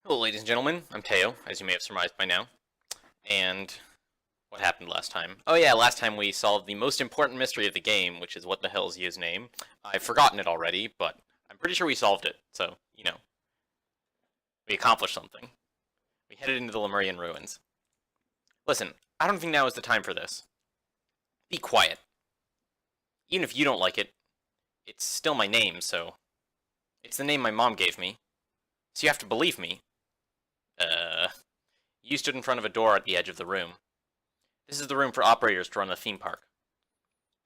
Hello, ladies and gentlemen. I'm Teo, as you may have surmised by now. And what happened last time? Oh yeah, last time we solved the most important mystery of the game, which is what the hell's Yu's name. I've forgotten it already, but I'm pretty sure we solved it. So, we accomplished something. We headed into the Lemurian ruins. Listen, I don't think now is the time for this. Be quiet. Even if you don't like it, it's still my name, so... It's the name my mom gave me. So you have to believe me. You stood in front of a door at the edge of the room. This is the room for operators to run the theme park.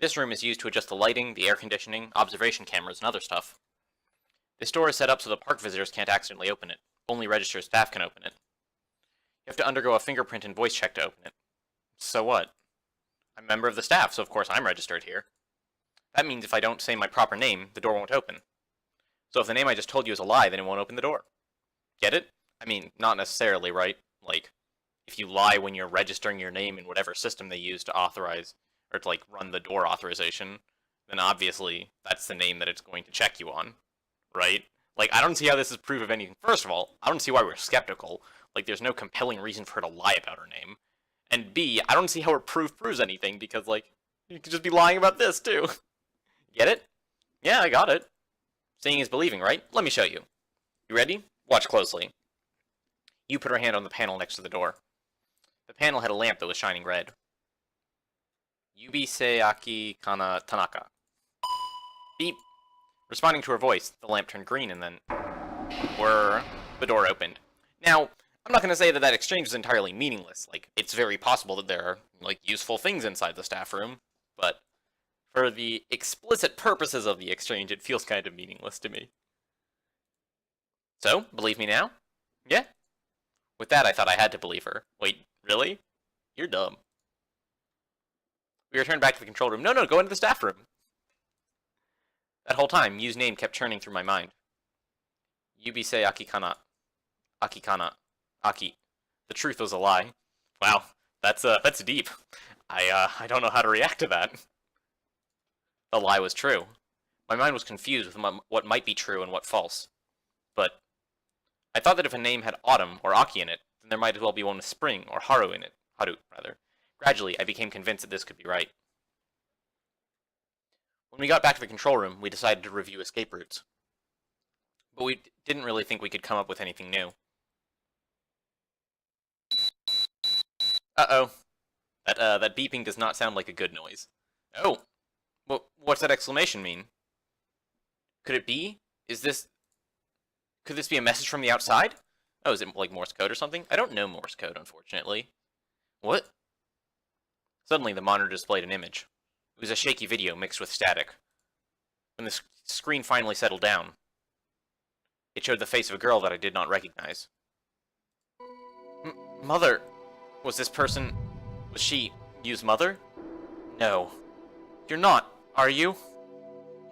This room is used to adjust the lighting, the air conditioning, observation cameras, and other stuff. This door is set up so the park visitors can't accidentally open it. Only registered staff can open it. You have to undergo a fingerprint and voice check to open it. So what? I'm a member of the staff, so of course I'm registered here. That means if I don't say my proper name, the door won't open. So if the name I just told you is a lie, then it won't open the door. Get it? I mean, not necessarily, right? Like, if you lie when you're registering your name in whatever system they use to authorize, or to, run the door authorization, then obviously that's the name that it's going to check you on, right? I don't see how this is proof of anything. First of all, I don't see why we're skeptical. There's no compelling reason for her to lie about her name. And B, I don't see how her proof proves anything, because, you could just be lying about this, too. Get it? Yeah, I got it. Seeing is believing, right? Let me show you. You ready? Watch closely. You put her hand on the panel next to the door. The panel had a lamp that was shining red. Yubise Aki Kana Tanaka. Beep. Responding to her voice, the lamp turned green and then... Whirr. The door opened. Now, I'm not going to say that exchange is entirely meaningless. It's very possible that there are, useful things inside the staff room. But for the explicit purposes of the exchange, it feels kind of meaningless to me. So, believe me now? Yeah? With that, I thought I had to believe her. Wait, really? You're dumb. We returned back to the control room. No, go into the staff room. That whole time, Yu's name kept churning through my mind. Yubise Akikana. Akikana. Aki. The truth was a lie. Wow, that's deep. I don't know how to react to that. The lie was true. My mind was confused with what might be true and what false. But I thought that if a name had autumn or Aki in it, then there might as well be one with spring or Haru in it. Haru, rather. Gradually, I became convinced that this could be right. When we got back to the control room, we decided to review escape routes. But we didn't really think we could come up with anything new. Uh-oh. That beeping does not sound like a good noise. Oh! What's that exclamation mean? Could it be? Could this be a message from the outside? Oh, is it Morse code or something? I don't know Morse code, unfortunately. What? Suddenly, the monitor displayed an image. It was a shaky video mixed with static. When the screen finally settled down, it showed the face of a girl that I did not recognize. Mother! Was she Yu's mother? No. You're not, are you?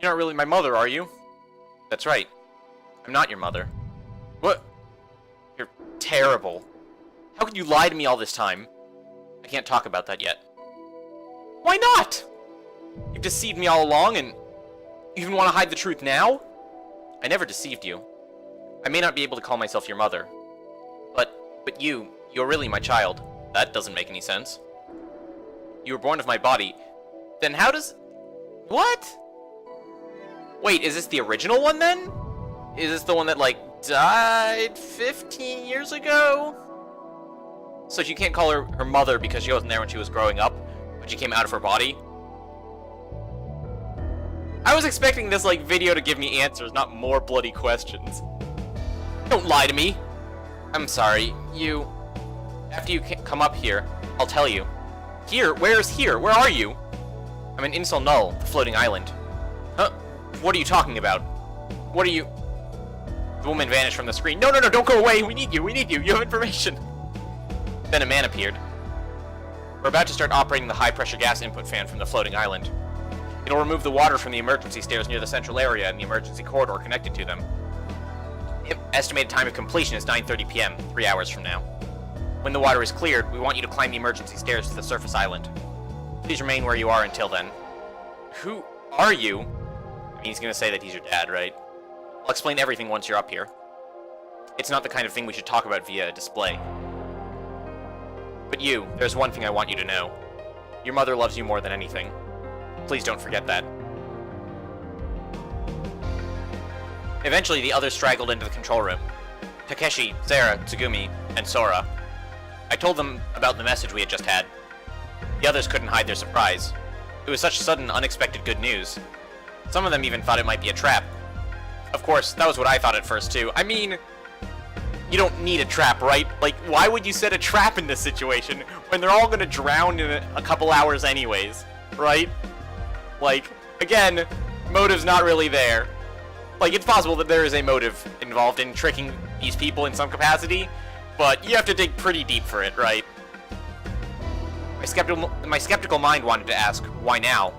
You're not really my mother, are you? That's right. I'm not your mother. What? You're terrible. How could you lie to me all this time? I can't talk about that yet. Why not? You've deceived me all along, and you even want to hide the truth now? I never deceived you. I may not be able to call myself your mother. But you're really my child. That doesn't make any sense. You were born of my body. Then how does... What? Wait, is this the original one then? Is this the one that, died 15 years ago? So you can't call her mother because she wasn't there when she was growing up, but she came out of her body? I was expecting this, video to give me answers, not more bloody questions. Don't lie to me! I'm sorry, After you come up here, I'll tell you. Here? Where's here? Where are you? I'm in Insel Null, the floating island. Huh? What are you talking about? What are you... The woman vanished from the screen. No, don't go away! We need you! You have information! Then a man appeared. We're about to start operating the high-pressure gas input fan from the floating island. It'll remove the water from the emergency stairs near the central area and the emergency corridor connected to them. Estimated time of completion is 9:30 p.m., 3 hours from now. When the water is cleared, we want you to climb the emergency stairs to the surface island. Please remain where you are until then. Who are you? I mean, he's gonna say that he's your dad, right? I'll explain everything once you're up here. it's not the kind of thing we should talk about via a display. But there's one thing I want you to know. Your mother loves you more than anything. Please don't forget that. Eventually, the others straggled into the control room. Takeshi, Zera, Tsugumi, and Sora. I told them about the message we had just had. The others couldn't hide their surprise. It was such sudden, unexpected good news. Some of them even thought it might be a trap. Of course, that was what I thought at first, too. I mean, you don't need a trap, right? Like, why would you set a trap in this situation when they're all gonna drown in a couple hours anyways, right? Like, again, motive's not really there. Like, it's possible that there is a motive involved in tricking these people in some capacity, but you have to dig pretty deep for it, right? My skeptical mind wanted to ask, why now?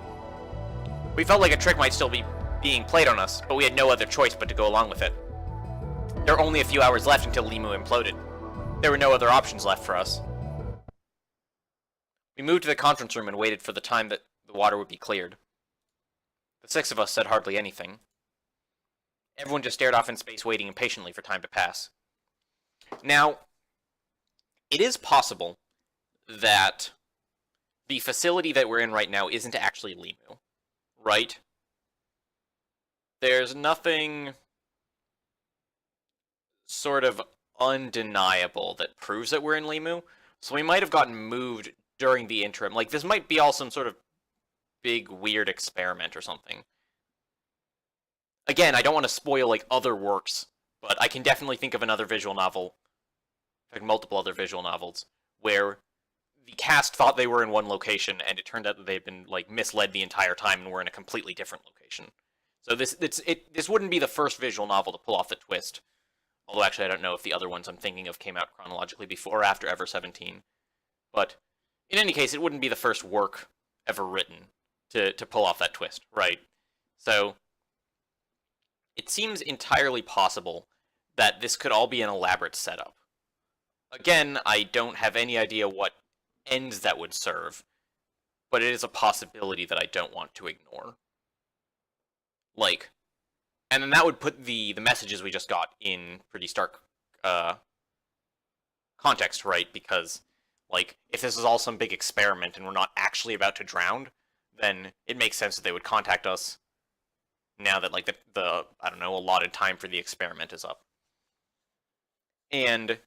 We felt like a trick might still be being played on us, but we had no other choice but to go along with it. There were only a few hours left until Limu imploded. There were no other options left for us. We moved to the conference room and waited for the time that the water would be cleared. The six of us said hardly anything. Everyone just stared off in space, waiting impatiently for time to pass. Now, it is possible that the facility that we're in right now isn't actually Limu, right? There's nothing sort of undeniable that proves that we're in Limu, so we might have gotten moved during the interim. Like, this might be all some sort of big, weird experiment or something. Again, I don't want to spoil, like, other works, but I can definitely think of another visual novel, like multiple other visual novels, where the cast thought they were in one location, and it turned out that they'd been, like, misled the entire time and were in a completely different location. So this wouldn't be the first visual novel to pull off the twist. Although, actually, I don't know if the other ones I'm thinking of came out chronologically before or after Ever17. But, in any case, it wouldn't be the first work ever written to pull off that twist, right? So, it seems entirely possible that this could all be an elaborate setup. Again, I don't have any idea what ends that would serve, but it is a possibility that I don't want to ignore. Like, and then that would put the messages we just got in pretty stark context, right? Because, like, if this is all some big experiment and we're not actually about to drown, then it makes sense that they would contact us now that, like, the I don't know, allotted time for the experiment is up. And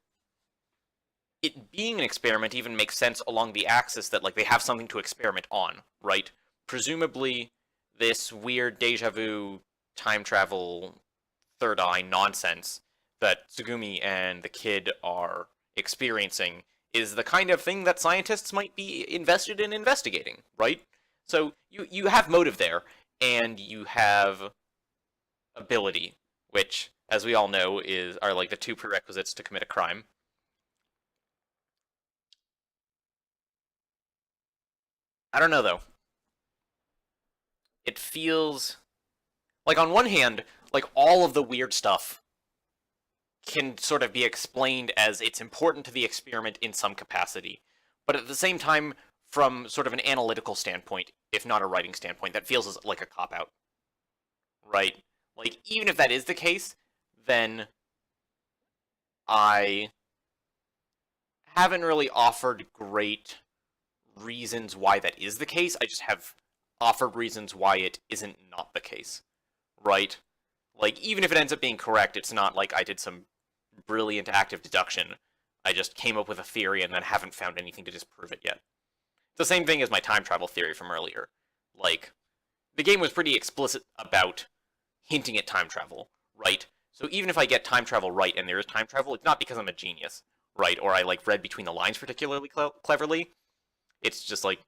it being an experiment even makes sense along the axis that, like, they have something to experiment on, right? Presumably, this weird deja vu time travel third eye nonsense that Tsugumi and the kid are experiencing is the kind of thing that scientists might be invested in investigating, right? So you have motive there, and you have ability, which, as we all know, are like the two prerequisites to commit a crime. I don't know, though. It feels like, on one hand, like, all of the weird stuff can sort of be explained as it's important to the experiment in some capacity. But at the same time, from sort of an analytical standpoint, if not a writing standpoint, that feels like a cop-out. Right? Like, even if that is the case, then I haven't really offered great reasons why that is the case. I just have offered reasons why it isn't not the case. Right? Like, even if it ends up being correct, it's not like I did some brilliant active deduction. I just came up with a theory and then haven't found anything to disprove it yet. It's the same thing as my time travel theory from earlier. Like, the game was pretty explicit about hinting at time travel, right? So even if I get time travel right and there is time travel, it's not because I'm a genius, right? Or I, like, read between the lines particularly cleverly. It's just, like,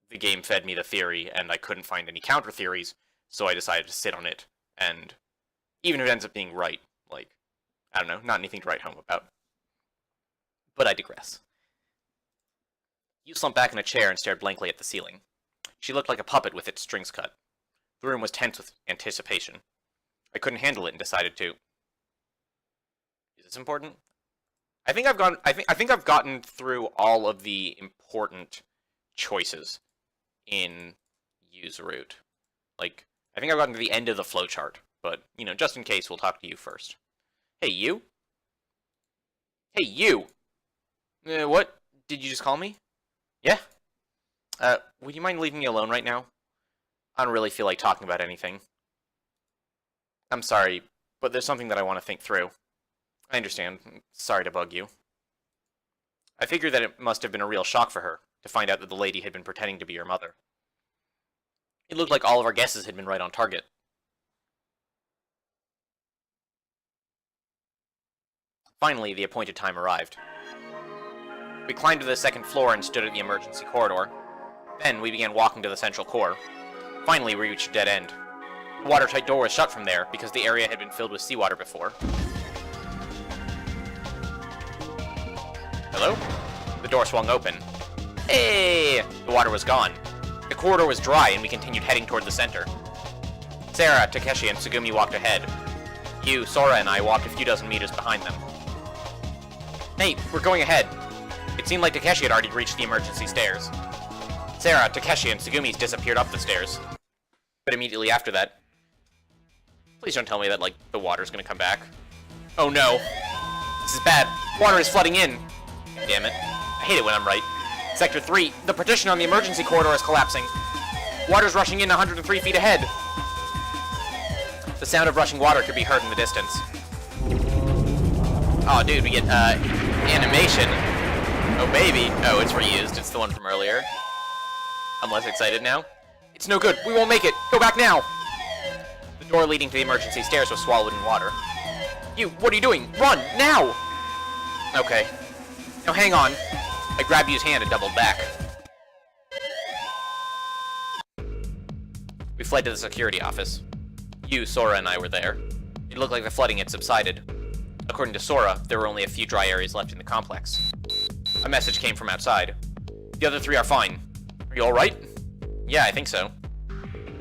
the game fed me the theory and I couldn't find any counter theories, so I decided to sit on it, and even if it ends up being right, like, I don't know, not anything to write home about. But I digress. You slumped back in a chair and stared blankly at the ceiling. She looked like a puppet with its strings cut. The room was tense with anticipation. I couldn't handle it and decided to. Is this important? I think I've gotten through all of the important choices in Yu's route. Like, I think I've gotten to the end of the flowchart, but, you know, just in case, we'll talk to you first. Hey, you? Hey, you! What? Did you just call me? Yeah? Would you mind leaving me alone right now? I don't really feel like talking about anything. I'm sorry, but there's something that I want to think through. I understand. Sorry to bug you. I figured that it must have been a real shock for her to find out that the lady had been pretending to be your mother. It looked like all of our guesses had been right on target. Finally, the appointed time arrived. We climbed to the second floor and stood at the emergency corridor. Then, we began walking to the central core. Finally, we reached a dead end. The watertight door was shut from there because the area had been filled with seawater before. Hello? The door swung open. Hey! The water was gone. The corridor was dry and we continued heading toward the center. Sarah, Takeshi, and Tsugumi walked ahead. You, Sora, and I walked a few dozen meters behind them. Hey, we're going ahead. It seemed like Takeshi had already reached the emergency stairs. Sarah, Takeshi, and Tsugumi's disappeared up the stairs. But immediately after that... Please don't tell me that, like, the water's gonna come back. Oh no. This is bad. Water is flooding in. Damn it. I hate it when I'm right. Sector 3, the partition on the emergency corridor is collapsing. Water's rushing in 103 feet ahead. The sound of rushing water could be heard in the distance. Oh, dude, we get, animation. Oh, baby. Oh, it's reused. It's the one from earlier. I'm less excited now. It's no good. We won't make it. Go back now. The door leading to the emergency stairs was swallowed in water. You, what are you doing? Run, now! Okay. Now hang on. I grabbed Yu's hand and doubled back. We fled to the security office. Yu, Sora, and I were there. It looked like the flooding had subsided. According to Sora, there were only a few dry areas left in the complex. A message came from outside. The other three are fine. Are you alright? Yeah, I think so.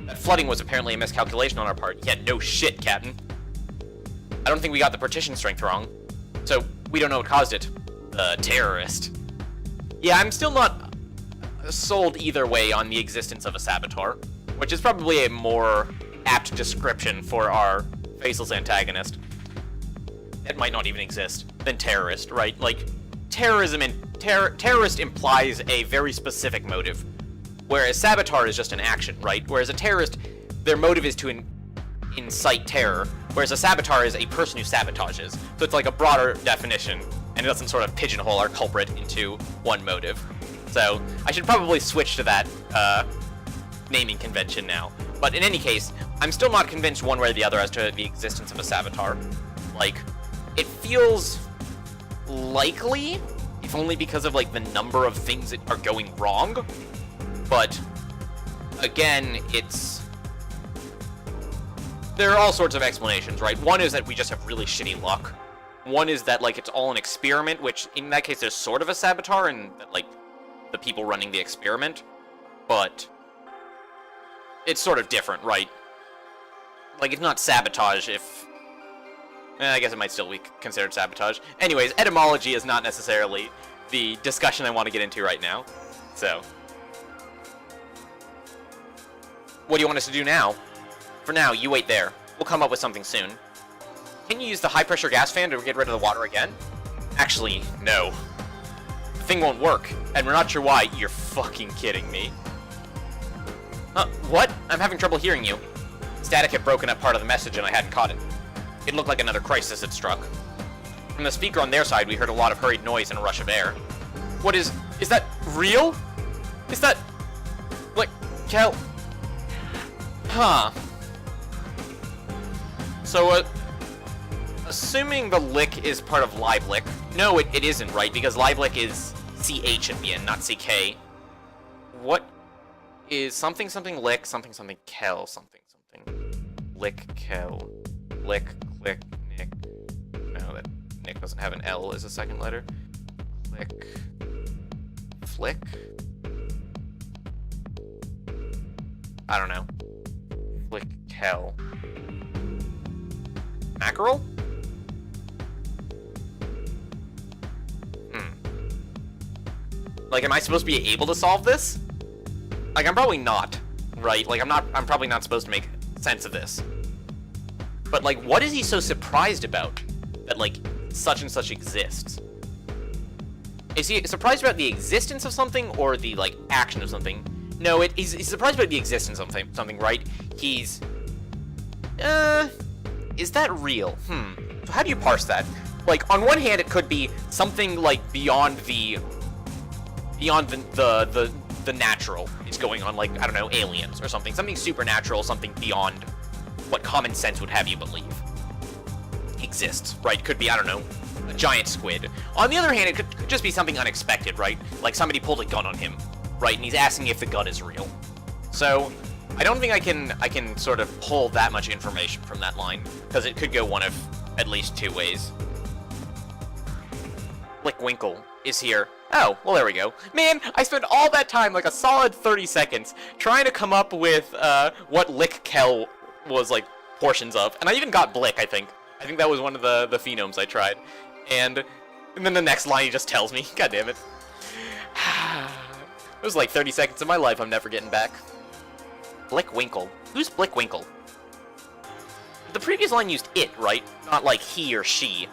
That flooding was apparently a miscalculation on our part. Yeah, no shit, Captain. I don't think we got the partition strength wrong. So, we don't know what caused it. The terrorist. Yeah, I'm still not sold either way on the existence of a saboteur, which is probably a more apt description for our faceless antagonist. It might not even exist than terrorist, right? Like, terrorism and terrorist implies a very specific motive, whereas saboteur is just an action, right? Whereas a terrorist, their motive is to incite terror, whereas a saboteur is a person who sabotages. So it's like a broader definition, and it doesn't sort of pigeonhole our culprit into one motive. So I should probably switch to that naming convention now. But in any case, I'm still not convinced one way or the other as to the existence of a saboteur. Like, it feels likely, if only because of like the number of things that are going wrong. But again, there are all sorts of explanations, right? One is that we just have really shitty luck. One is that like it's all an experiment, which in that case there's sort of a saboteur and like the people running the experiment, but it's sort of different, right? Like, it's not sabotage if... I guess it might still be considered sabotage. Anyways, etymology is not necessarily the discussion I want to get into right now. So. What do you want us to do now? For now, you wait there. We'll come up with something soon. Can you use the high-pressure gas fan to get rid of the water again? Actually, no. The thing won't work, and we're not sure why. You're fucking kidding me. What? I'm having trouble hearing you. Static had broken up part of the message and I hadn't caught it. It looked like another crisis had struck. From the speaker on their side, we heard a lot of hurried noise and a rush of air. What is that real? Is that... like... Cal... Huh. So, assuming the lick is part of live lick... No, it isn't, right? Because live lick is CH at the end, not CK. What is something something lick, something something kel, something something... Lick, kel... Lick, click, nick... No, that nick doesn't have an L as a second letter. Click... Flick? I don't know. Flick, kel... Mackerel? Like, am I supposed to be able to solve this? Like, I'm probably not, right? Like, I'm probably not supposed to make sense of this. But, like, what is he so surprised about? that, like, such and such exists. Is he surprised about the existence of something, or the, like, action of something? No, he's surprised about the existence of something, right? He's... is that real? So how do you parse that? Like, on one hand, it could be something, like, beyond the natural is going on, like, I don't know, aliens or something. Something supernatural, something beyond what common sense would have you believe exists, right? Could be, I don't know, a giant squid. On the other hand, it could just be something unexpected, right? Like somebody pulled a gun on him, right? And he's asking if the gun is real. So, I don't think I can sort of pull that much information from that line, because it could go one of at least two ways. Blickwinkle is here. Oh, well, there we go. Man, I spent all that time, like a solid 30 seconds, trying to come up with what Lick-Kel was, like, portions of. And I even got Blick, I think. I think that was one of the phenomes I tried. And then the next line he just tells me. God damn it. It was like 30 seconds of my life I'm never getting back. Blickwinkle. Who's Blickwinkle? The previous line used it, right? Not like he or she.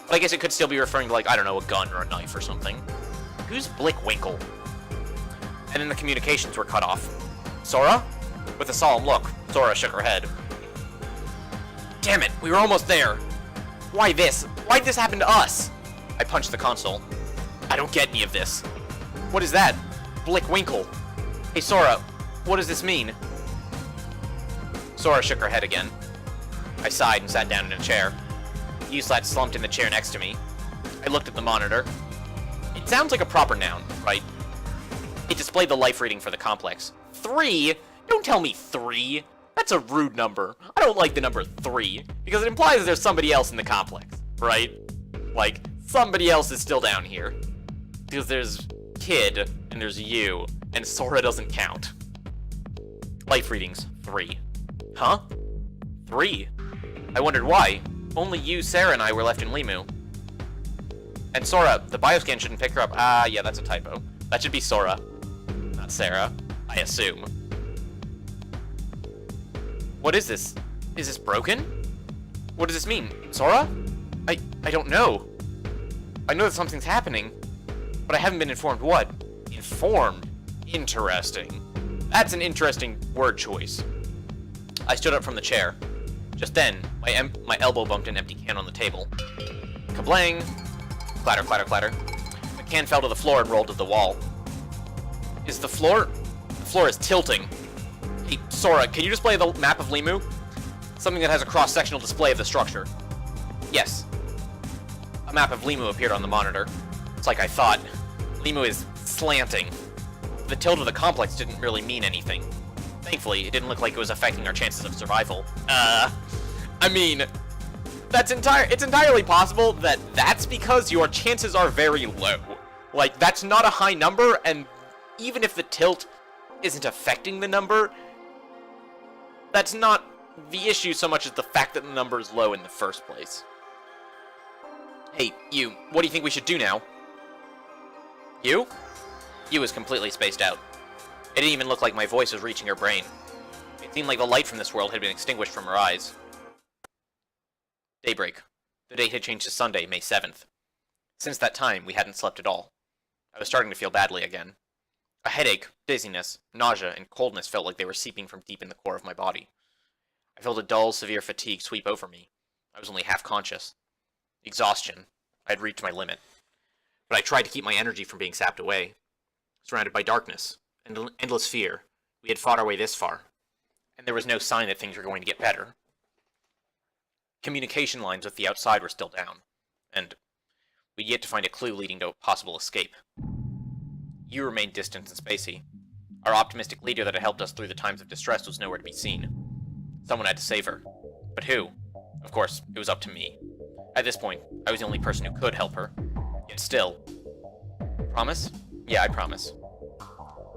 But I guess it could still be referring to, like, I don't know, a gun or a knife or something. Who's Blickwinkle? And then the communications were cut off. Sora? With a solemn look, Sora shook her head. Damn it, we were almost there. Why this? Why'd this happen to us? I punched the console. I don't get any of this. What is that? Blickwinkle. Hey, Sora, what does this mean? Sora shook her head again. I sighed and sat down in a chair. Uslat slumped in the chair next to me. I looked at the monitor. It sounds like a proper noun, right? It displayed the life reading for the complex. 3? Don't tell me 3. That's a rude number. I don't like the number 3, because it implies there's somebody else in the complex, right? Like, somebody else is still down here. Because there's Kid, and there's you, and Sora doesn't count. Life readings, 3. Huh? 3? I wondered why. Only you, Sarah, and I were left in Limu. And Sora, the bioscan shouldn't pick her up. Ah, yeah, that's a typo. That should be Sora, not Sarah, I assume. What is this? Is this broken? What does this mean? Sora? I don't know. I know that something's happening, but I haven't been informed what. Informed? Interesting. That's an interesting word choice. I stood up from the chair. Just then, my elbow bumped an empty can on the table. Kablang! Clatter, clatter, clatter. The can fell to the floor and rolled to the wall. Is the floor? The floor is tilting. Hey, Sora, can you display the map of Limu? Something that has a cross-sectional display of the structure. Yes. A map of Limu appeared on the monitor. It's like I thought. Limu is slanting. The tilt of the complex didn't really mean anything. Thankfully, it didn't look like it was affecting our chances of survival. I mean, it's entirely possible that that's because your chances are very low. Like, that's not a high number, and even if the tilt isn't affecting the number, that's not the issue so much as the fact that the number is low in the first place. Hey, you, what do you think we should do now? You? You was completely spaced out. It didn't even look like my voice was reaching her brain. It seemed like the light from this world had been extinguished from her eyes. Daybreak. The date had changed to Sunday, May 7th. Since that time, we hadn't slept at all. I was starting to feel badly again. A headache, dizziness, nausea, and coldness felt like they were seeping from deep in the core of my body. I felt a dull, severe fatigue sweep over me. I was only half conscious. Exhaustion. I had reached my limit. But I tried to keep my energy from being sapped away. Surrounded by darkness and endless fear, we had fought our way this far, and there was no sign that things were going to get better. Communication lines with the outside were still down, and we'd yet to find a clue leading to a possible escape. You remained distant and spacey. Our optimistic leader that had helped us through the times of distress was nowhere to be seen. Someone had to save her. But who? Of course, it was up to me. At this point, I was the only person who could help her. Yet still... Promise? Yeah, I promise.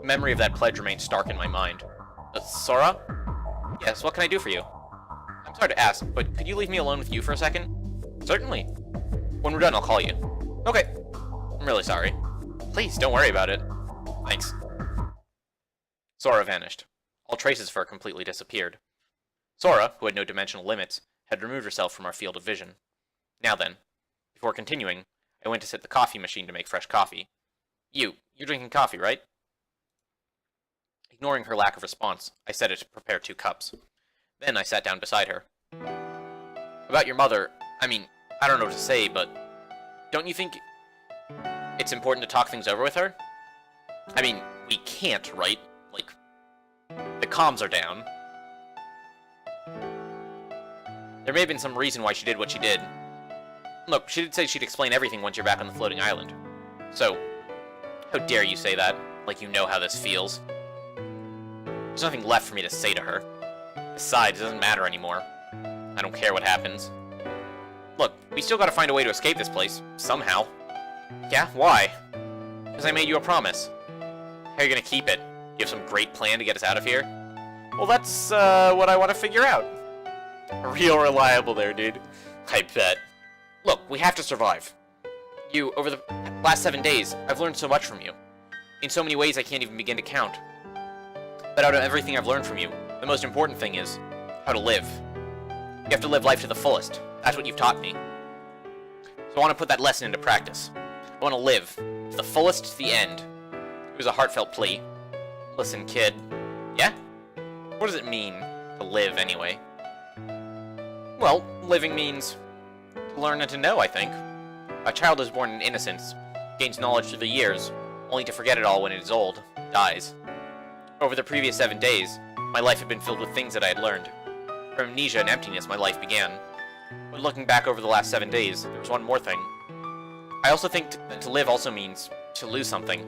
The memory of that pledge remained stark in my mind. Sora? Yes, what can I do for you? I'm sorry to ask, but could you leave me alone with you for a second? Certainly. When we're done, I'll call you. Okay. I'm really sorry. Please, don't worry about it. Thanks. Sora vanished. All traces of her completely disappeared. Sora, who had no dimensional limits, had removed herself from our field of vision. Now then, before continuing, I went to set the coffee machine to make fresh coffee. You're drinking coffee, right? Ignoring her lack of response, I set it to prepare 2 cups. Then I sat down beside her. About your mother, I don't know what to say, but don't you think it's important to talk things over with her? We can't, right? Like, the comms are down. There may have been some reason why she did what she did. Look, she did say she'd explain everything once you're back on the floating island. So, how dare you say that, like you know how this feels? There's nothing left for me to say to her. Besides, it doesn't matter anymore. I don't care what happens. Look, we still gotta find a way to escape this place, somehow. Yeah, why? Because I made you a promise. How are you gonna keep it? You have some great plan to get us out of here? Well, that's, what I want to figure out. Real reliable there, dude. I bet. Look, we have to survive. Over the last 7 days, I've learned so much from you. In so many ways I can't even begin to count. But out of everything I've learned from you, the most important thing is how to live. You have to live life to the fullest. That's what you've taught me. So I want to put that lesson into practice. I want to live to the fullest to the end. It was a heartfelt plea. Listen, kid. Yeah? What does it mean to live, anyway? Well, living means to learn and to know, I think. A child is born in innocence, gains knowledge through the years, only to forget it all when it is old, dies. Over the previous 7 days, my life had been filled with things that I had learned. From amnesia and emptiness, my life began. But looking back over the last 7 days, there was one more thing. I also think that to live also means to lose something.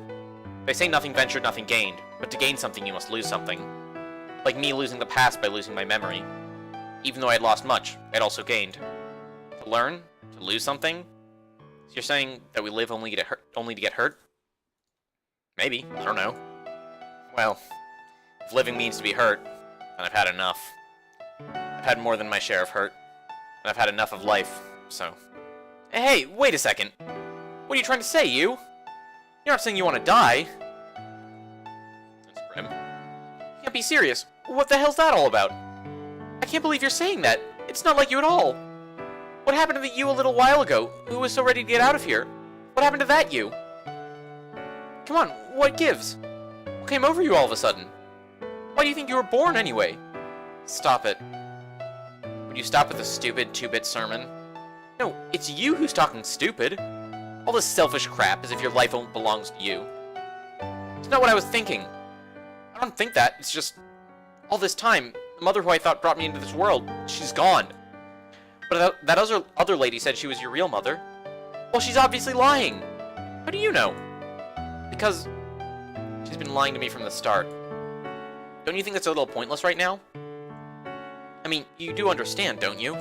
They say nothing ventured, nothing gained, but to gain something, you must lose something. Like me losing the past by losing my memory. Even though I had lost much, I had also gained. To learn? To lose something? So you're saying that we live only to get hurt? Maybe. I don't know. Well, if living means to be hurt, then I've had enough. I've had more than my share of hurt, and I've had enough of life, so... Hey, wait a second! What are you trying to say, you? You're not saying you want to die. That's grim. You can't be serious. What the hell's that all about? I can't believe you're saying that. It's not like you at all. What happened to the you a little while ago, who was so ready to get out of here? What happened to that you? Come on, what gives? What came over you all of a sudden? Why do you think you were born anyway? Stop it. Would you stop with the stupid 2-bit sermon? No, it's you who's talking stupid. All this selfish crap as if your life belongs to you. It's not what I was thinking. I don't think that. It's just... all this time, the mother who I thought brought me into this world, she's gone. But that other lady said she was your real mother. Well, she's obviously lying. How do you know? Because she's been lying to me from the start. Don't you think that's a little pointless right now? You do understand, don't you?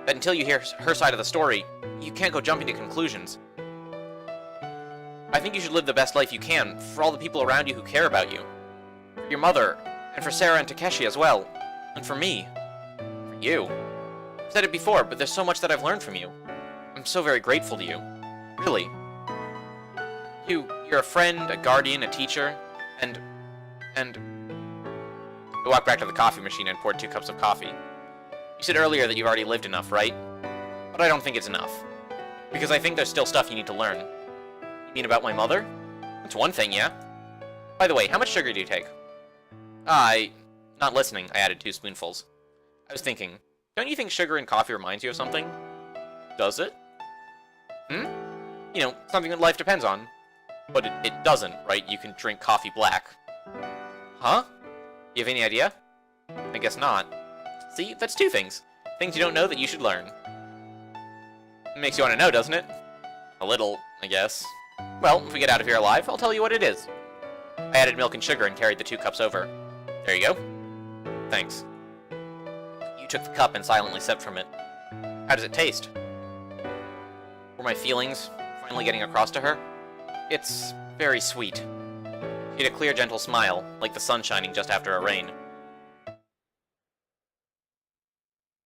That until you hear her side of the story, you can't go jumping to conclusions. I think you should live the best life you can, for all the people around you who care about you. For your mother, and for Sarah and Takeshi as well. And for me. For you. I've said it before, but there's so much that I've learned from you. I'm so very grateful to you. Really. You're a friend, a guardian, a teacher, and... I walked back to the coffee machine and poured 2 cups of coffee. You said earlier that you've already lived enough, right? But I don't think it's enough. Because I think there's still stuff you need to learn. You mean about my mother? That's one thing, yeah? By the way, how much sugar do you take? Not listening, I added 2 spoonfuls. I was thinking, don't you think sugar in coffee reminds you of something? Does it? Something that life depends on. But it doesn't, right? You can drink coffee black. Huh? You have any idea? I guess not. See, that's 2 things. Things you don't know that you should learn. It makes you want to know, doesn't it? A little, I guess. Well, if we get out of here alive, I'll tell you what it is. I added milk and sugar and carried the 2 cups over. There you go. Thanks. You took the cup and silently sipped from it. How does it taste? Were my feelings finally getting across to her? It's very sweet. She had a clear, gentle smile, like the sun shining just after a rain.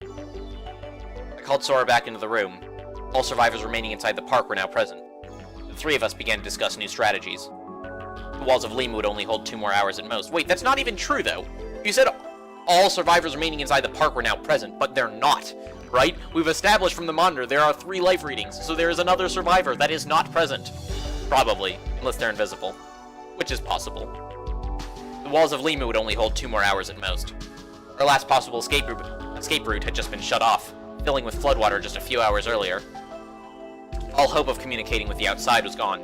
I called Sora back into the room. All survivors remaining inside the park were now present. The 3 of us began to discuss new strategies. The walls of Lima would only hold 2 more hours at most. Wait, that's not even true, though! You said all survivors remaining inside the park were now present, but they're not, right? We've established from the monitor there are 3 life readings, so there is another survivor that is not present. Probably, unless they're invisible, which is possible. The walls of Lima would only hold 2 more hours at most. Our last possible escape route had just been shut off, filling with floodwater just a few hours earlier. All hope of communicating with the outside was gone.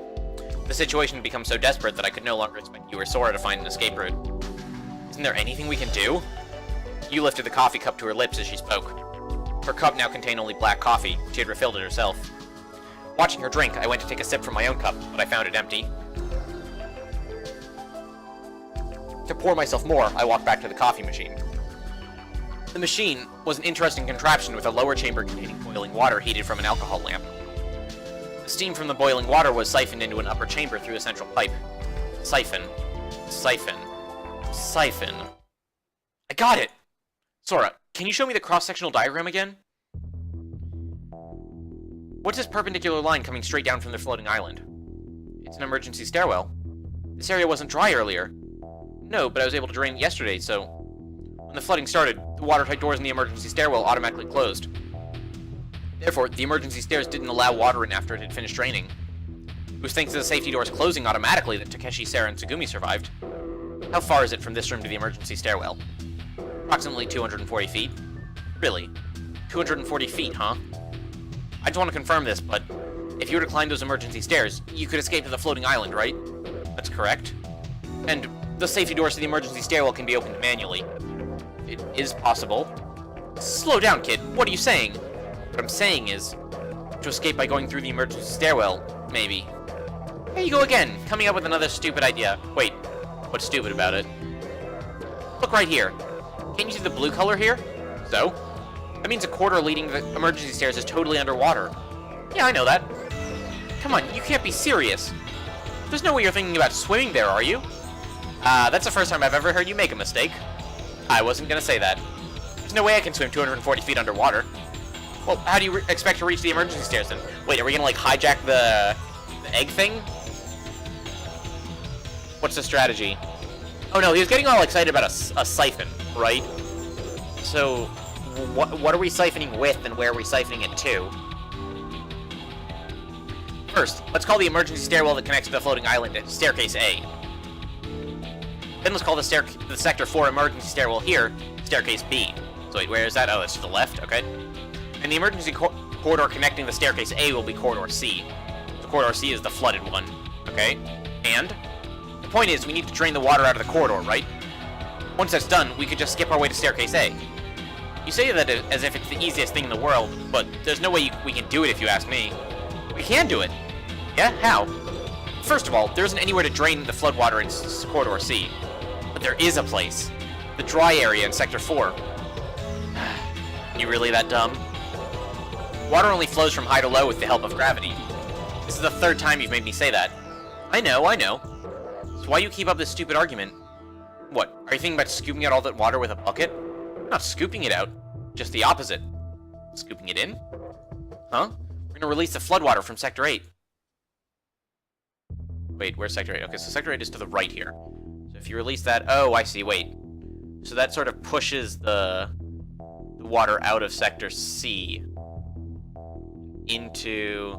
The situation had become so desperate that I could no longer expect you or Sora to find an escape route. Isn't there anything we can do? You lifted the coffee cup to her lips as she spoke. Her cup now contained only black coffee. She had refilled it herself. Watching her drink, I went to take a sip from my own cup, but I found it empty. To pour myself more, I walked back to the coffee machine. The machine was an interesting contraption with a lower chamber containing boiling water heated from an alcohol lamp. The steam from the boiling water was siphoned into an upper chamber through a central pipe. Siphon. Siphon. Siphon. I got it! Sora, can you show me the cross-sectional diagram again? What's this perpendicular line coming straight down from the floating island? It's an emergency stairwell. This area wasn't dry earlier. No, but I was able to drain it yesterday, so... When the flooding started, the watertight doors in the emergency stairwell automatically closed. Therefore, the emergency stairs didn't allow water in after it had finished draining. It was thanks to the safety doors closing automatically that Takeshi, Sarah, and Tsugumi survived. How far is it from this room to the emergency stairwell? Approximately 240 feet. Really? 240 feet, huh? I just want to confirm this, but if you were to climb those emergency stairs, you could escape to the floating island, right? That's correct. And the safety doors to the emergency stairwell can be opened manually. It is possible. Slow down, kid. What are you saying? What I'm saying is, to escape by going through the emergency stairwell, maybe. Here you go again, coming up with another stupid idea. Wait, what's stupid about it? Look right here. Can't you see the blue color here? So? That means a corridor leading to the emergency stairs is totally underwater. Yeah, I know that. Come on, you can't be serious. There's no way you're thinking about swimming there, are you? That's the first time I've ever heard you make a mistake. I wasn't gonna say that. There's no way I can swim 240 feet underwater. Well, how do you expect to reach the emergency stairs then? Wait, are we gonna, like, hijack the egg thing? What's the strategy? Oh no, he was getting all excited about a siphon, right? So, what are we siphoning with and where are we siphoning it to? First, let's call the emergency stairwell that connects to the floating island Staircase A. Then let's call the Sector 4 emergency stairwell here Staircase B. So wait, where is that? Oh, it's to the left, okay. And the emergency corridor connecting the Staircase A will be Corridor C. So Corridor C is the flooded one, okay? And the point is, we need to drain the water out of the corridor, right? Once that's done, we could just skip our way to Staircase A. You say that as if it's the easiest thing in the world, but there's no way we can do it if you ask me. We can do it. Yeah? How? First of all, there isn't anywhere to drain the floodwater in Corridor C. But there is a place. The dry area in Sector 4. You really that dumb? Water only flows from high to low with the help of gravity. This is the 3rd time you've made me say that. I know. So why you keep up this stupid argument? What, are you thinking about scooping out all that water with a bucket? Not scooping it out, just the opposite. Scooping it in? Huh? We're gonna release the floodwater from Sector 8. Wait, where's Sector 8? Okay, so Sector 8 is to the right here. So if you release that... Oh, I see, wait. So that sort of pushes the water out of Sector C into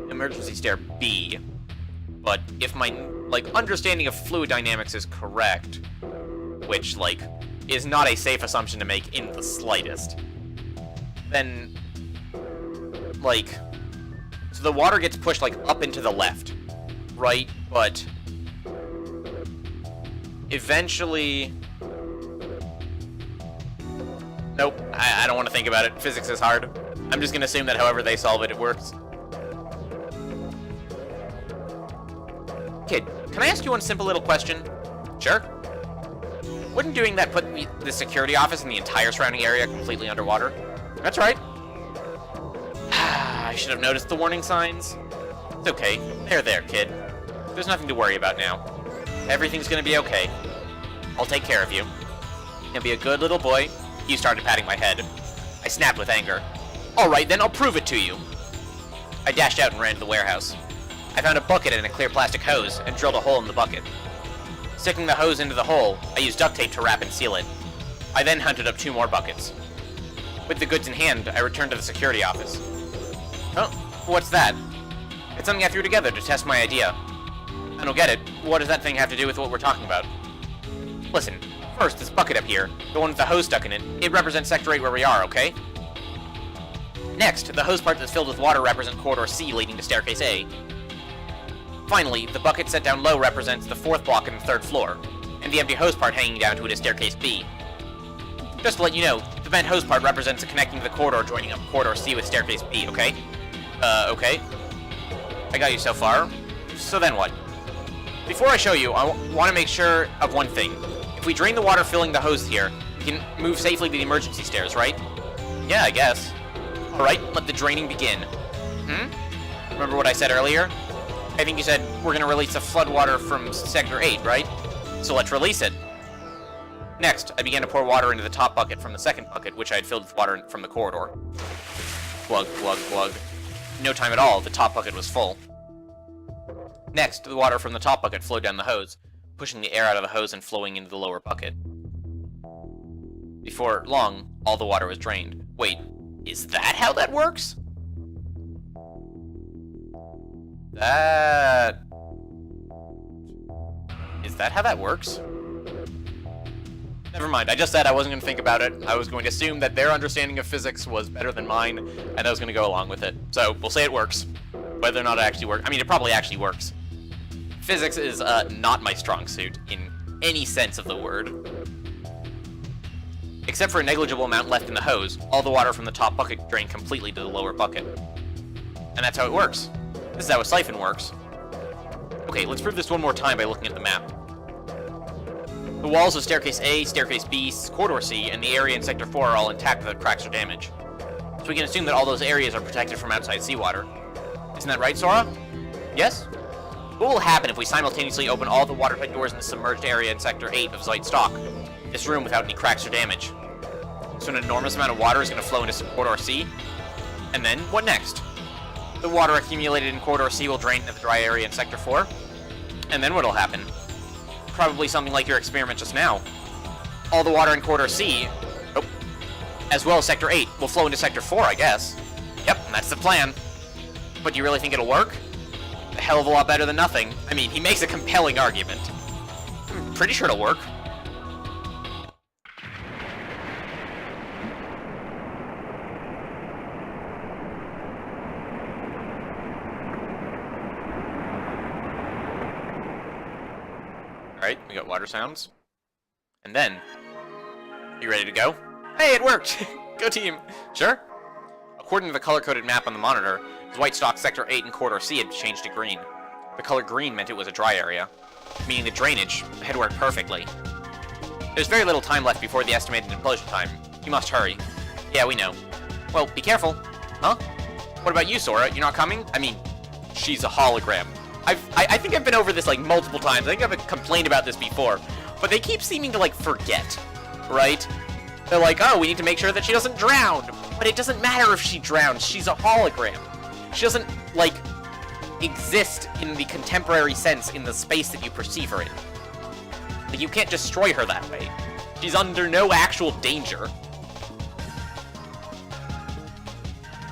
emergency stair B. But if my, like, understanding of fluid dynamics is correct, which, like, is not a safe assumption to make in the slightest, then, like, so the water gets pushed, like, up into the left, right? But eventually... Nope, I don't want to think about it. Physics is hard. I'm just gonna assume that however they solve it, it works. Kid, can I ask you one simple little question? Sure. Wouldn't doing that put the security office and the entire surrounding area completely underwater? That's right. I should have noticed the warning signs. It's okay. They're there, kid. There's nothing to worry about now. Everything's gonna be okay. I'll take care of you. You'll be a good little boy. You started patting my head. I snapped with anger. Alright then, I'll prove it to you. I dashed out and ran to the warehouse. I found a bucket and a clear plastic hose, and drilled a hole in the bucket. Sticking the hose into the hole, I used duct tape to wrap and seal it. I then hunted up 2 more buckets. With the goods in hand, I returned to the security office. Oh, what's that? It's something I threw together to test my idea. I don't get it. What does that thing have to do with what we're talking about? Listen, first, this bucket up here, the one with the hose stuck in it, it represents Sector 8 where we are, okay? Next, the hose part that's filled with water represents Corridor C leading to Staircase A. Finally, the bucket set down low represents the 4th block and the 3rd floor, and the empty hose part hanging down to it is Staircase B. Just to let you know, the bent hose part represents the connecting to the corridor joining up Corridor C with Staircase B, okay? Okay. I got you so far. So then what? Before I show you, I want to make sure of one thing. If we drain the water filling the hose here, we can move safely to the emergency stairs, right? Yeah, I guess. Alright, let the draining begin. Remember what I said earlier? I think you said we're going to release the flood water from Sector 8, right? So let's release it. Next, I began to pour water into the top bucket from the 2nd bucket, which I had filled with water from the corridor. Glug, glug, glug. In no time at all, the top bucket was full. Next, the water from the top bucket flowed down the hose, pushing the air out of the hose and flowing into the lower bucket. Before long, all the water was drained. Wait, is that how that works? Is that how that works? Never mind, I just said I wasn't going to think about it. I was going to assume that their understanding of physics was better than mine, and I was going to go along with it. So, we'll say it works. Whether or not it actually works. I mean, it probably actually works. Physics is not my strong suit, in any sense of the word. Except for a negligible amount left in the hose, all the water from the top bucket drained completely to the lower bucket. And that's how it works. This is how a siphon works. Okay, let's prove this one more time by looking at the map. The walls of Staircase A, Staircase B, Corridor C, and the area in Sector 4 are all intact without cracks or damage. So we can assume that all those areas are protected from outside seawater. Isn't that right, Sora? Yes? What will happen if we simultaneously open all the watertight doors in the submerged area in Sector 8 of Zeit Stock? This room without any cracks or damage. So an enormous amount of water is going to flow into Corridor C? And then, what next? The water accumulated in Corridor C will drain into the dry area in Sector 4? And then what'll happen? Probably something like your experiment just now. All the water in Corridor C, as well as Sector 8, will flow into Sector 4, I guess. Yep, that's the plan. But do you really think it'll work? A hell of a lot better than nothing. I mean, he makes a compelling argument. I'm pretty sure it'll work. Alright, we got water sounds. And then, you ready to go? Hey, it worked! Go team! Sure? According to the color-coded map on the monitor, Zeit Stock Sector 8 and Corridor C had changed to green. The color green meant it was a dry area, meaning the drainage had worked perfectly. There's very little time left before the estimated implosion time. You must hurry. Yeah, we know. Well, be careful. Huh? What about you, Sora? You're not coming? I mean, she's a hologram. I think I've been over this, like, multiple times. I think I've complained about this before. But they keep seeming to, like, forget. Right? They're like, oh, we need to make sure that she doesn't drown. But it doesn't matter if she drowns. She's a hologram. She doesn't, like, exist in the contemporary sense in the space that you perceive her in. Like, you can't destroy her that way. She's under no actual danger.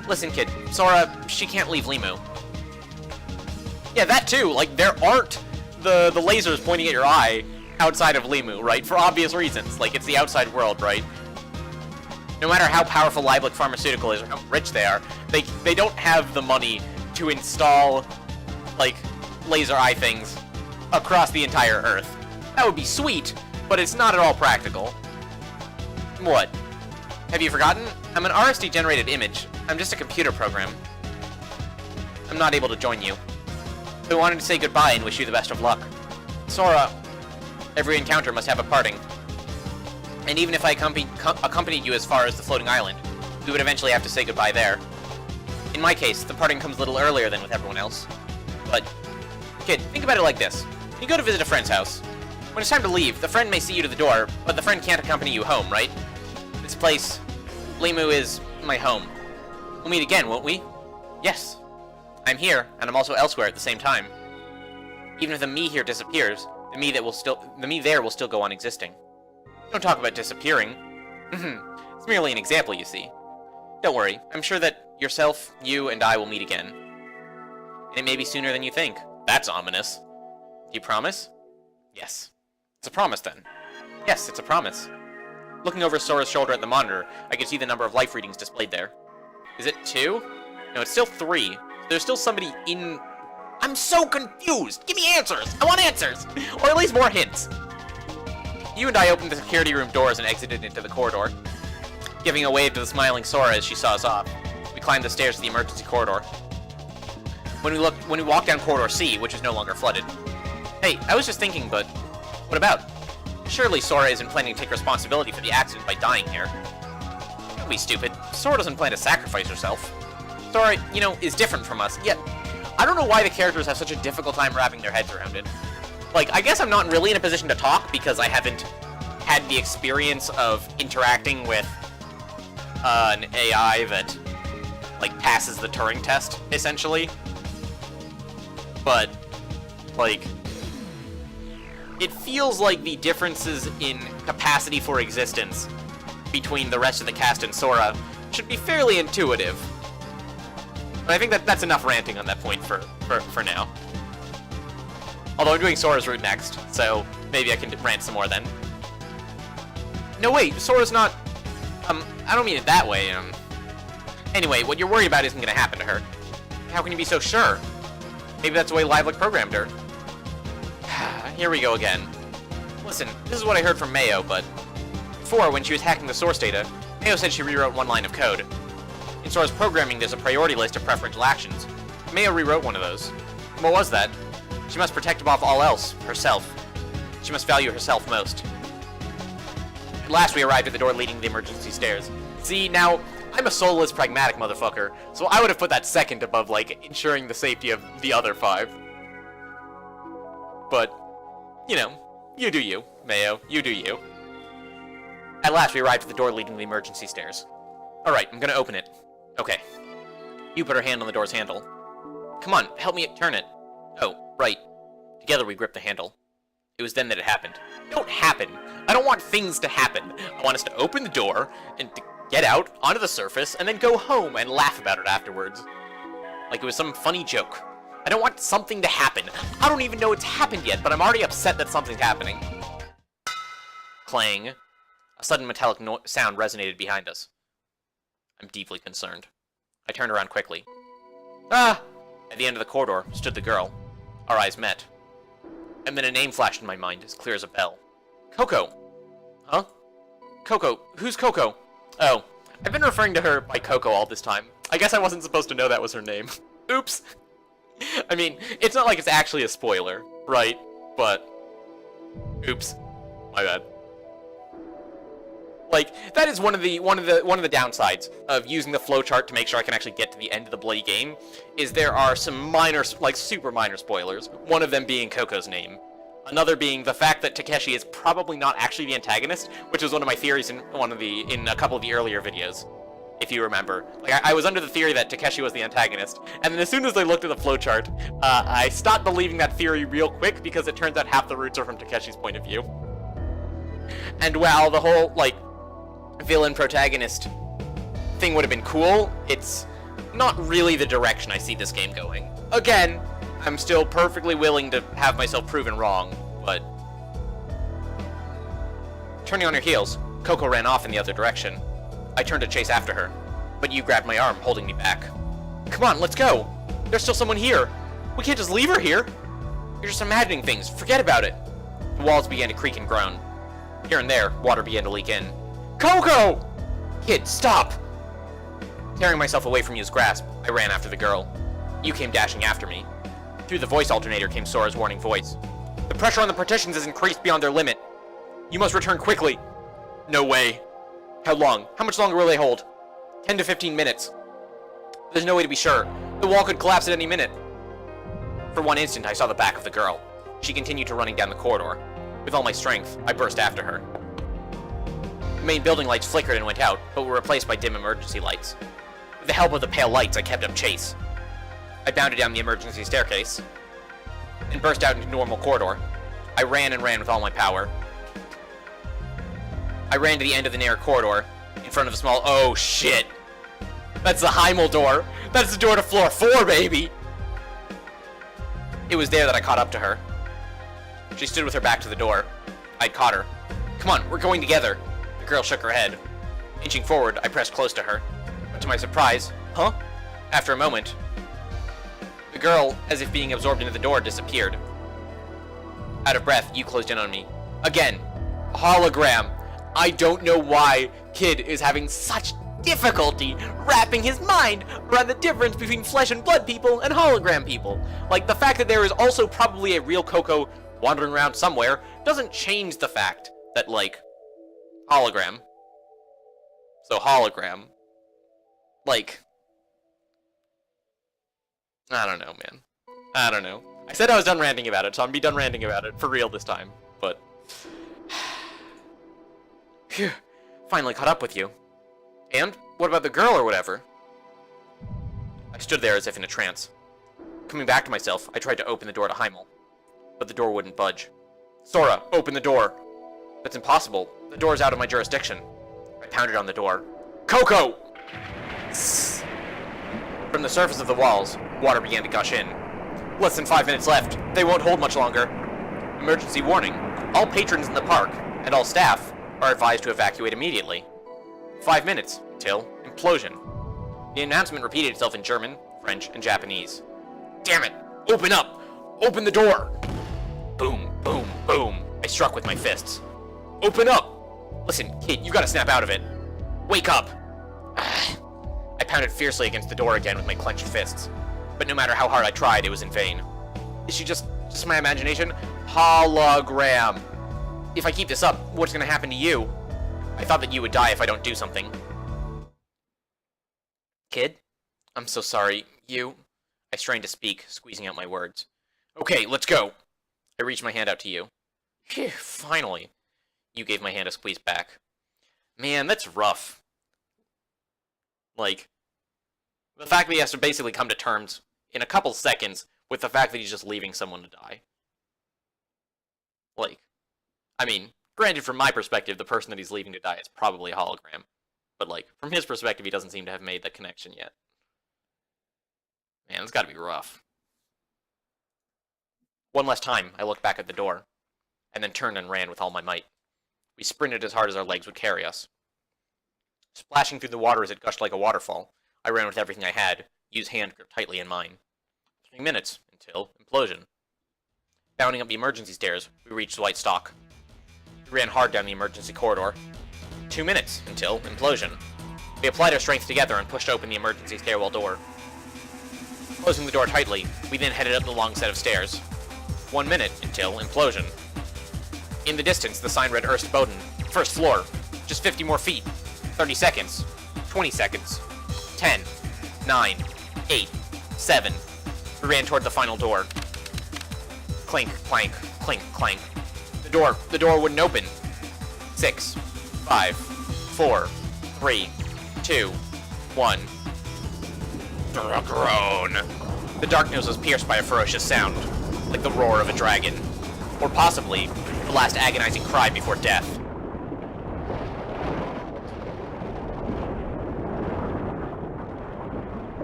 Listen, kid. Sora, she can't leave Limu. Yeah, that too. Like, there aren't the lasers pointing at your eye outside of Limu, right? For obvious reasons. Like, it's the outside world, right? No matter how powerful Lieblich Pharmaceutical is or how rich they are, they don't have the money to install, like, laser eye things across the entire Earth. That would be sweet, but it's not at all practical. What? Have you forgotten? I'm an RSD-generated image. I'm just a computer program. I'm not able to join you. I wanted to say goodbye and wish you the best of luck. Sora, every encounter must have a parting. And even if I accompanied you as far as the floating island, we would eventually have to say goodbye there. In my case, the parting comes a little earlier than with everyone else. But, kid, think about it like this. You go to visit a friend's house. When it's time to leave, the friend may see you to the door, but the friend can't accompany you home, right? This place, Limu, is my home. We'll meet again, won't we? Yes. I'm here, and I'm also elsewhere at the same time. Even if the me here disappears, the me there will still go on existing. Don't talk about disappearing. It's merely an example, you see. Don't worry, I'm sure that yourself, you, and I will meet again. And it may be sooner than you think. That's ominous. Do you promise? Yes. It's a promise, then. Yes, it's a promise. Looking over Sora's shoulder at the monitor, I could see the number of life readings displayed there. Is it 2? No, it's still 3. There's still somebody in... I'm so confused! Give me answers! I want answers! Or at least more hints! You and I opened the security room doors and exited into the corridor, giving a wave to the smiling Sora as she saw us off. We climbed the stairs to the emergency corridor. When we walked down corridor C, which is no longer flooded. Hey, I was just thinking, but what about? Surely Sora isn't planning to take responsibility for the accident by dying here. Don't be stupid. Sora doesn't plan to sacrifice herself. Sora, you know, is different from us, yet I don't know why the characters have such a difficult time wrapping their heads around it. Like, I guess I'm not really in a position to talk because I haven't had the experience of interacting with an AI that, like, passes the Turing test, essentially. But, like, it feels like the differences in capacity for existence between the rest of the cast and Sora should be fairly intuitive. But I think that's enough ranting on that point for now. Although I'm doing Sora's route next, so maybe I can rant some more then. No, wait, Sora's not... I don't mean it that way, Anyway, what you're worried about isn't gonna happen to her. How can you be so sure? Maybe that's the way Livelock programmed her. Here we go again. Listen, this is what I heard from Mayo, but... Before, when she was hacking the source data, Mayo said she rewrote one line of code. In Sora's programming, there's a priority list of preferential actions. Mayo rewrote one of those. What was that? She must protect above all else, herself. She must value herself most. At last we arrived at the door leading to the emergency stairs. See, now, I'm a soulless, pragmatic motherfucker, so I would have put that second above, like, ensuring the safety of the other 5. But, you know, you do you, Mayo, you do you. At last we arrived at the door leading to the emergency stairs. Alright, I'm gonna open it. Okay. You put her hand on the door's handle. Come on, help me turn it. Oh, right. Together we gripped the handle. It was then that it happened. Don't happen! I don't want things to happen. I want us to open the door, and to get out, onto the surface, and then go home and laugh about it afterwards. Like it was some funny joke. I don't want something to happen. I don't even know it's happened yet, but I'm already upset that something's happening. Clang. A sudden metallic sound resonated behind us. I'm deeply concerned. I turned around quickly. Ah! At the end of the corridor stood the girl. Our eyes met. And then a name flashed in my mind, as clear as a bell. Coco! Huh? Coco. Who's Coco? Oh, I've been referring to her by Coco all this time. I guess I wasn't supposed to know that was her name. Oops! I mean, it's not like it's actually a spoiler, right? But... Oops. My bad. Like, that is one of the downsides of using the flowchart to make sure I can actually get to the end of the bloody game, is there are some minor, like super minor spoilers, one of them being Coco's name. Another being the fact that Takeshi is probably not actually the antagonist, which was one of my theories in a couple of the earlier videos, if you remember. Like, I was under the theory that Takeshi was the antagonist, and then as soon as I looked at the flowchart, I stopped believing that theory real quick, because it turns out half the routes are from Takeshi's point of view. And while the whole, like, villain-protagonist thing would have been cool, it's not really the direction I see this game going. Again, I'm still perfectly willing to have myself proven wrong, but... Turning on her heels, Coco ran off in the other direction. I turned to chase after her, but you grabbed my arm, holding me back. Come on, let's go! There's still someone here! We can't just leave her here! You're just imagining things, forget about it! The walls began to creak and groan. Here and there, water began to leak in. Coco! Kid, stop! Tearing myself away from you's grasp, I ran after the girl. You came dashing after me. Through the voice alternator came Sora's warning voice. The pressure on the partitions has increased beyond their limit. You must return quickly. No way. How long? How much longer will they hold? 10 to 15 minutes. There's no way to be sure. The wall could collapse at any minute. For one instant, I saw the back of the girl. She continued to running down the corridor. With all my strength, I burst after her. The main building lights flickered and went out, but were replaced by dim emergency lights. With the help of the pale lights, I kept up chase. I bounded down the emergency staircase, and burst out into normal corridor. I ran and ran with all my power. I ran to the end of the narrow corridor, in front of a small... Oh, shit! That's the Heimel door! That's the door to floor 4, baby! It was there that I caught up to her. She stood with her back to the door. I'd caught her. Come on, we're going together. The girl shook her head. Inching forward, I pressed close to her. But to my surprise... Huh? After a moment, the girl, as if being absorbed into the door, disappeared. Out of breath, you closed in on me. Again. A hologram. I don't know why Kid is having such difficulty wrapping his mind around the difference between flesh and blood people and hologram people. Like, the fact that there is also probably a real Coco wandering around somewhere doesn't change the fact that, like, hologram. So, hologram. Like, I don't know, man. I don't know. I said I was done ranting about it, so I'm gonna be done ranting about it for real this time, but... Phew. Finally caught up with you. And? What about the girl or whatever? I stood there as if in a trance. Coming back to myself, I tried to open the door to Heimel, but the door wouldn't budge. Sora, open the door! That's impossible. The door's out of my jurisdiction. I pounded on the door. Coco! From the surface of the walls, water began to gush in. Less than 5 minutes left. They won't hold much longer. Emergency warning. All patrons in the park, and all staff, are advised to evacuate immediately. 5 minutes, till implosion. The announcement repeated itself in German, French, and Japanese. Damn it! Open up! Open the door! Boom, boom, boom. I struck with my fists. Open up! Listen, kid, you gotta snap out of it. Wake up! I pounded fiercely against the door again with my clenched fists. But no matter how hard I tried, it was in vain. Is she just my imagination? Hologram! If I keep this up, what's gonna happen to you? I thought that you would die if I don't do something. Kid? I'm so sorry. You... I strained to speak, squeezing out my words. Okay, let's go! I reached my hand out to you. Phew, finally. You gave my hand a squeeze back. Man, that's rough. Like, the fact that he has to basically come to terms in a couple seconds with the fact that he's just leaving someone to die. Like, I mean, granted from my perspective, the person that he's leaving to die is probably a hologram. But, like, from his perspective, he doesn't seem to have made that connection yet. Man, it's gotta be rough. One last time, I looked back at the door, and then turned and ran with all my might. We sprinted as hard as our legs would carry us. Splashing through the water as it gushed like a waterfall, I ran with everything I had, Yu's hand gripped tightly in mine. 3 minutes, until implosion. Bounding up the emergency stairs, we reached the white stalk. We ran hard down the emergency corridor. 2 minutes, until implosion. We applied our strength together and pushed open the emergency stairwell door. Closing the door tightly, we then headed up the long set of stairs. 1 minute, until implosion. In the distance, the sign read Erst Boden, first floor, just 50 more feet. 30 seconds. 20 seconds. 10. 9. 8. 7. We ran toward the final door. Clink, clank, clink, clank. The door wouldn't open. 6. 5. 4. 3. 2. 1. A groan. The darkness was pierced by a ferocious sound, like the roar of a dragon. Or possibly, the last agonizing cry before death.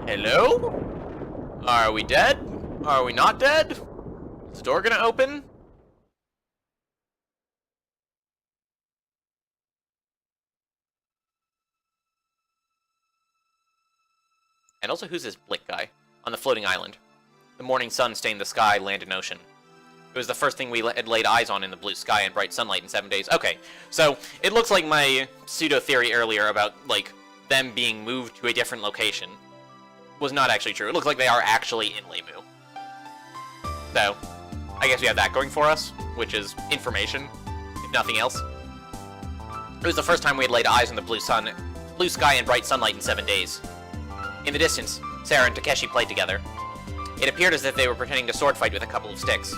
Hello? Are we dead? Are we not dead? Is the door gonna open? And also, who's this Blick guy? On the floating island. The morning sun stained the sky, land, and ocean. It was the first thing we had laid eyes on in the blue sky and bright sunlight in 7 days. Okay, so it looks like my pseudo-theory earlier about, like, them being moved to a different location was not actually true. It looks like they are actually in Lemu. So, I guess we have that going for us, which is information, if nothing else. It was the first time we had laid eyes on the blue sky and bright sunlight in 7 days. In the distance, Sarah and Takeshi played together. It appeared as if they were pretending to sword fight with a couple of sticks.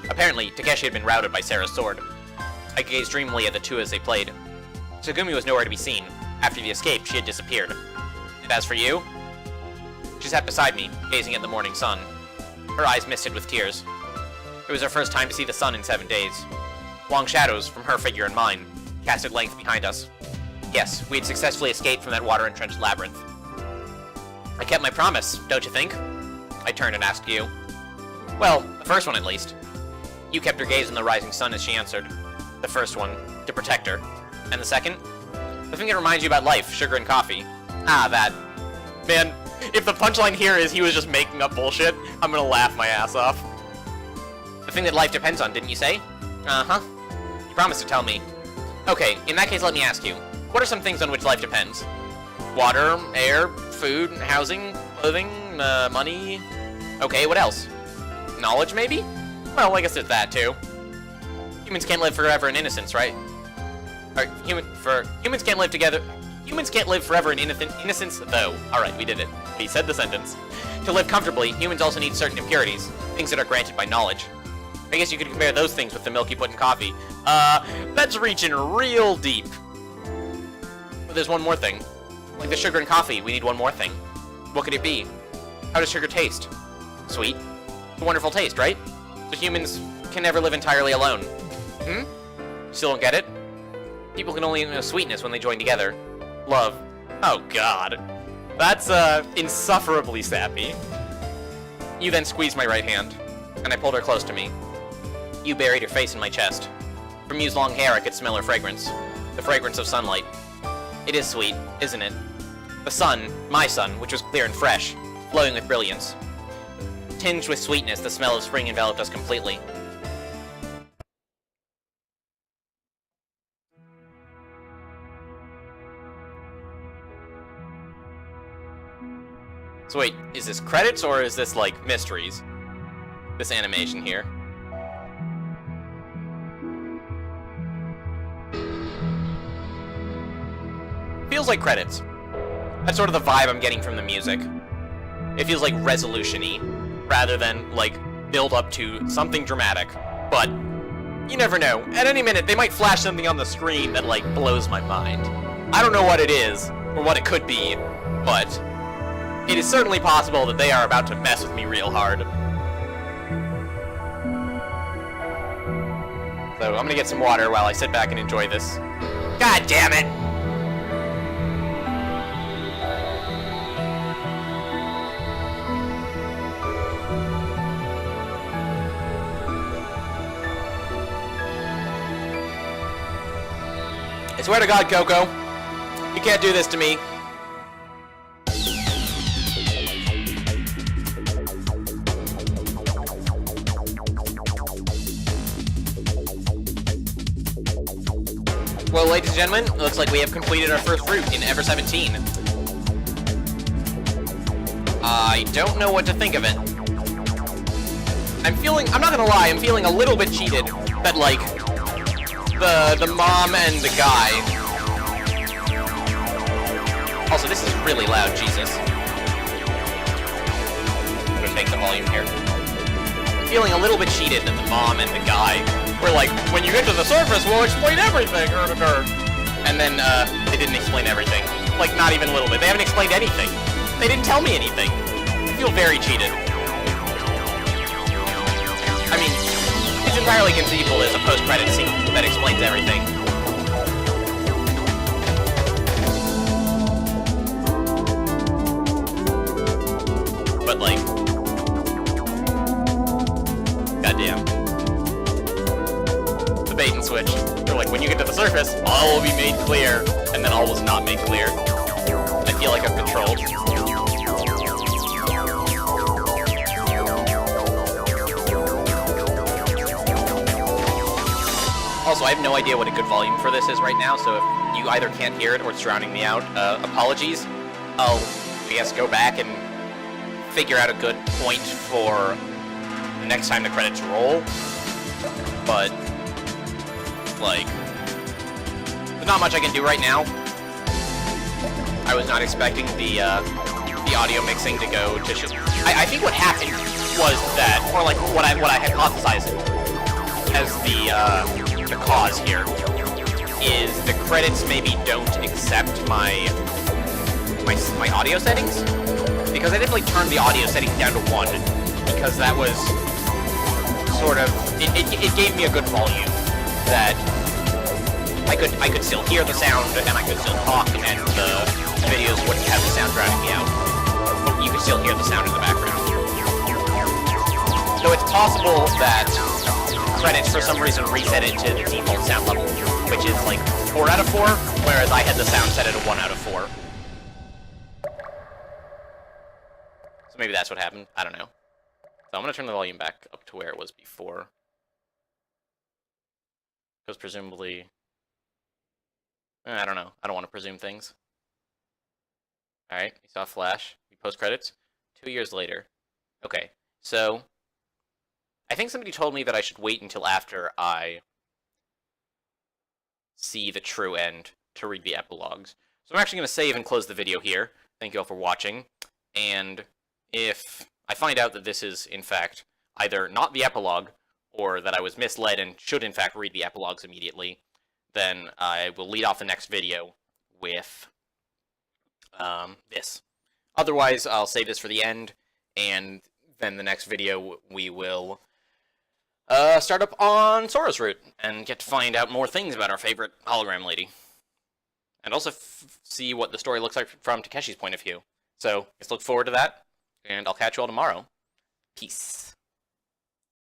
Apparently, Takeshi had been routed by Sarah's sword. I gazed dreamily at the two as they played. Tsugumi was nowhere to be seen. After the escape, she had disappeared. And as for you? She sat beside me, gazing at the morning sun. Her eyes misted with tears. It was our first time to see the sun in 7 days. Long shadows, from her figure and mine, cast at length behind us. Yes, we had successfully escaped from that water-entrenched labyrinth. I kept my promise, don't you think? I turned and asked you. Well, the first one at least. You kept your gaze on the rising sun as she answered. The first one, to protect her. And the second? The thing that reminds you about life, sugar and coffee. Ah, that. Man, if the punchline here is he was just making up bullshit, I'm gonna laugh my ass off. The thing that life depends on, didn't you say? Uh-huh. You promised to tell me. Okay, in that case let me ask you. What are some things on which life depends? Water, air, food, housing, clothing, money... Okay, what else? Knowledge, maybe? Well, I guess there's that, too. Humans can't live forever in innocence, right? Or, humans can't live together... Humans can't live forever in innocence, though. Alright, we did it. We said the sentence. To live comfortably, humans also need certain impurities, things that are granted by knowledge. I guess you could compare those things with the milk you put in coffee. That's reaching real deep. But there's one more thing. Like the sugar in coffee, we need one more thing. What could it be? How does sugar taste? Sweet. It's a wonderful taste, right? So humans can never live entirely alone. Still don't get it? People can only know sweetness when they join together. Love. Oh god. That's, insufferably sappy. You then squeezed my right hand, and I pulled her close to me. You buried your face in my chest. From Yu's long hair I could smell her fragrance. The fragrance of sunlight. It is sweet, isn't it? The sun, my sun, which was clear and fresh, glowing with brilliance. Tinged with sweetness, the smell of spring enveloped us completely. So wait, is this credits or is this, like, mysteries? This animation here. Feels like credits. That's sort of the vibe I'm getting from the music. It feels like resolution-y, rather than, like, build up to something dramatic. But, you never know. At any minute, they might flash something on the screen that, like, blows my mind. I don't know what it is, or what it could be, but it is certainly possible that they are about to mess with me real hard. So, I'm gonna get some water while I sit back and enjoy this. God damn it! I swear to God, Coco, you can't do this to me. Well, ladies and gentlemen, it looks like we have completed our first route in Ever17. I don't know what to think of it. I'm not gonna lie, I'm feeling a little bit cheated that, like, the mom and the guy... Also, this is really loud, Jesus. I'm gonna take the volume here. I'm feeling a little bit cheated that the mom and the guy were like, when you get to the surface, we'll explain everything, and then, they didn't explain everything. Like, not even a little bit. They haven't explained anything. They didn't tell me anything. I feel very cheated. I mean, it's entirely conceivable as a post-credit scene that explains everything. But, like, goddamn. The bait and switch. They're like, when you get to the surface, all will be made clear, and then all was not made clear. I feel like I'm controlled. Also, I have no idea what a good volume for this is right now, so if you either can't hear it or it's drowning me out, apologies. I'll, I guess, go back and figure out a good point for the next time the credits roll. But, like, there's not much I can do right now. I was not expecting the audio mixing to go to shit. I think what happened was that, or like what I hypothesized as the cause here is the credits maybe don't accept my audio settings, because I definitely turned the audio settings down to 1 because that was sort of, it gave me a good volume that I could still hear the sound, and I could still talk, and the videos wouldn't have the sound drowning me out. But you could still hear the sound in the background. So it's possible that credits for some reason reset it to the default sound level, which is like 4 out of 4, whereas I had the sound set at a 1 out of 4. So maybe that's what happened. I don't know. So I'm going to turn the volume back up to where it was before. Because presumably... I don't know. I don't want to presume things. Alright, we saw Flash. We post-credits. 2 years later. Okay, so... I think somebody told me that I should wait until after I see the true end to read the epilogues. So I'm actually going to save and close the video here. Thank you all for watching. And if I find out that this is, in fact, either not the epilogue, or that I was misled and should, in fact, read the epilogues immediately, then I will lead off the next video with this. Otherwise, I'll save this for the end, and then the next video we will start up on Sora's route, and get to find out more things about our favorite hologram lady. And also see what the story looks like from Takeshi's point of view. So, let's look forward to that, and I'll catch you all tomorrow. Peace.